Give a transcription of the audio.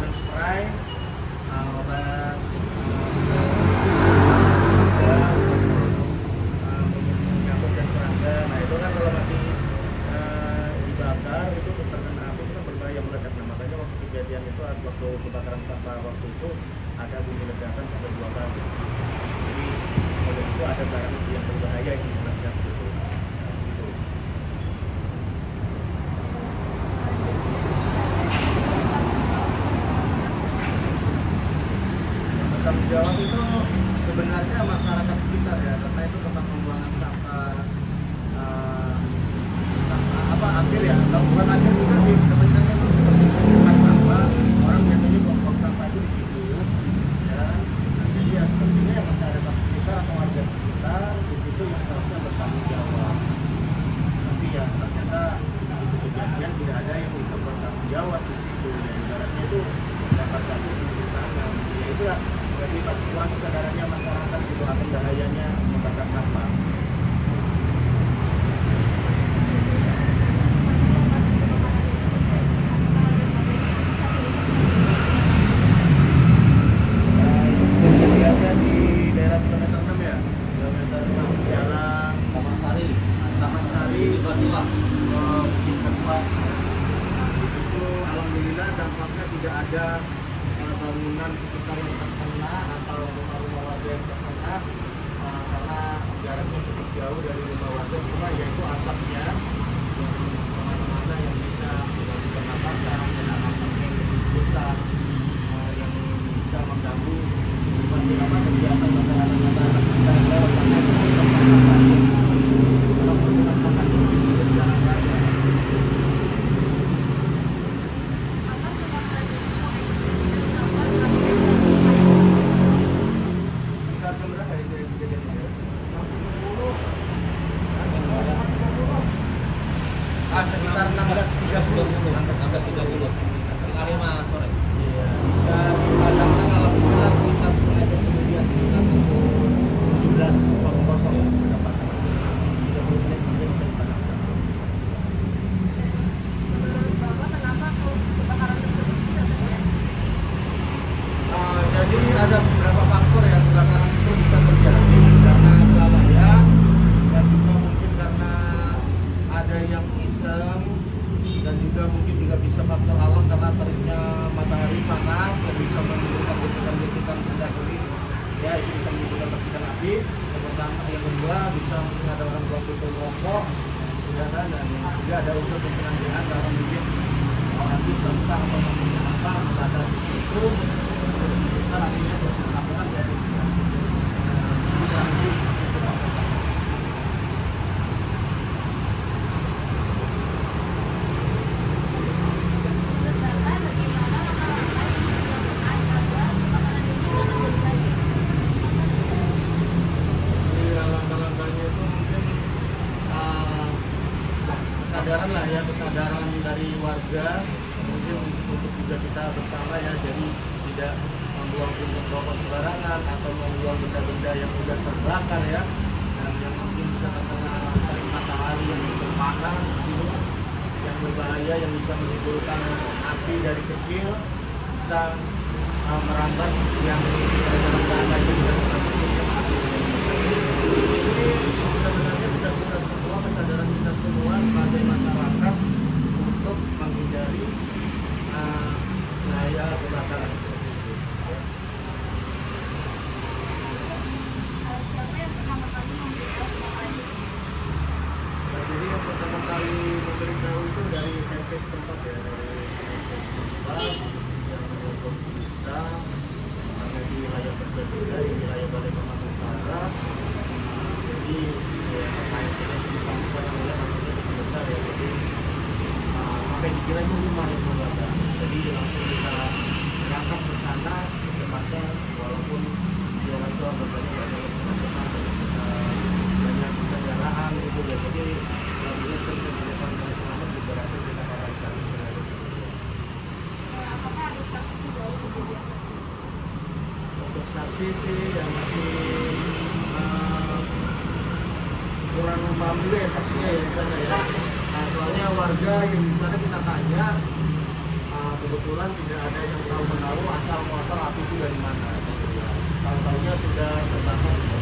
saling spray obat nyamuk dan serangga. Nah itu kan kalau masih dibakar itu terkena api itu kan berbahaya meledak. Nah makanya waktu kejadian itu waktu kebakaran sampah waktu itu ada bunyi ledakan sampai 2 kali. Jadi kalau itu ada barang yang berbahaya yang meledak gitu. Tanggung jawab itu sebenarnya masyarakat sekitar ya, karena itu tempat pembuangan sampah akhir ya, kalau bukan akhir juga sih sebenarnya itu seperti tempat sampah, orang biasanya buang sampah itu di situ ya. Nah, jadi ya sepertinya ya masyarakat sekitar atau warga sekitar di situ yang seharusnya bertanggung jawab. Tapi ya ternyata itu kejadian tidak ada yang bisa bertanggung jawab di situ ya, ibaratnya itu dapat satu sendiri tangan ya itulah. Jadi pasti kurang kesadarannya masyarakat itu akan bahayanya membakar sampah. Biasanya di daerah kilometer 6 ya, kilometer 6 jalan Taman Sari, Bukit Kedua. Itu alhamdulillah dampaknya tidak ada bangunan sekitar yang terkena atau rumah-rumah warga yang terkena karena jaraknya cukup jauh dari rumah warga, cuma yaitu asapnya yang kemana-mana yang bisa mengganggu pernapasan dan asapnya yang lebih besar yang bisa mengganggu kegiatan masyarakat sekitar yang lewat karena itu sekitar 16.30 hari mas sore. Iya, bisa dipadamkan alhamdulillah sekitar setengah jam kemudian sekitar pukul 17.00 sudah padam. 30 menit kemudian bisa dipadamkan. Menurut Bapak kenapa kebakaran tersebut bisa terjadi? Jadi ada beberapa faktor ya kebakaran itu bisa terjadi karena kelalaian dan juga mungkin karena ada yang iseng dan juga mungkin juga bisa faktor alam karena teriknya matahari panas yang bisa menimbulkan gesekan-gesekan benda kering ya, itu bisa menimbulkan percikan api. Yang pertama, yang kedua bisa mungkin ada orang buang tutup rokok ya kan, dan yang ketiga ada unsur kesenangan karena mungkin habis serta atau namanya apa mendadak di situ terus besar akhirnya berlakukan dari kesadaran lah ya, kesadaran dari warga mungkin untuk juga kita bersama ya, jadi tidak membuang puntung rokok sembarangan atau membuang benda-benda yang mudah terbakar ya, dan yang mungkin bisa terkena terik matahari yang cukup panas gitu, yang berbahaya yang bisa menimbulkan api dari kecil bisa merambat yang dalam keadaan juga sebenarnya kita semua, kesadaran kita semua sebagai masyarakat untuk menghindari bahaya kebakaran seperti itu. Siapa yang pertama kali memberitahu Bapak? Nah, jadi yang pertama kali memberitahu itu dari RT setempat ya, dari RT setempat yang menelpon kita karena di wilayah terjadi di wilayah Balai Paman Utara. Jadi ya, terkait dengan bukan namanya maksudnya cukup besar ya, jadi sampai dikira itu rumah yang terbakar. Jadi langsung kita berangkat ke sana secepatnya, walaupun di orang tua berbanyak yang kemacetan banyak kendaraan gitu ya. Jadi alhamdulillah kita bisa dengan selamat berhasil kita padamkan. Apakah ada saksi dari kejadian tersebut? Untuk saksi sih yang masih kurang paham juga ya saksinya ya di sana ya. Nah, soalnya warga yang di sana kita tanya kebetulan tidak ada yang tahu tahu asal muasal api itu dari mana. Tahu-tahunya sudah terbakar semua.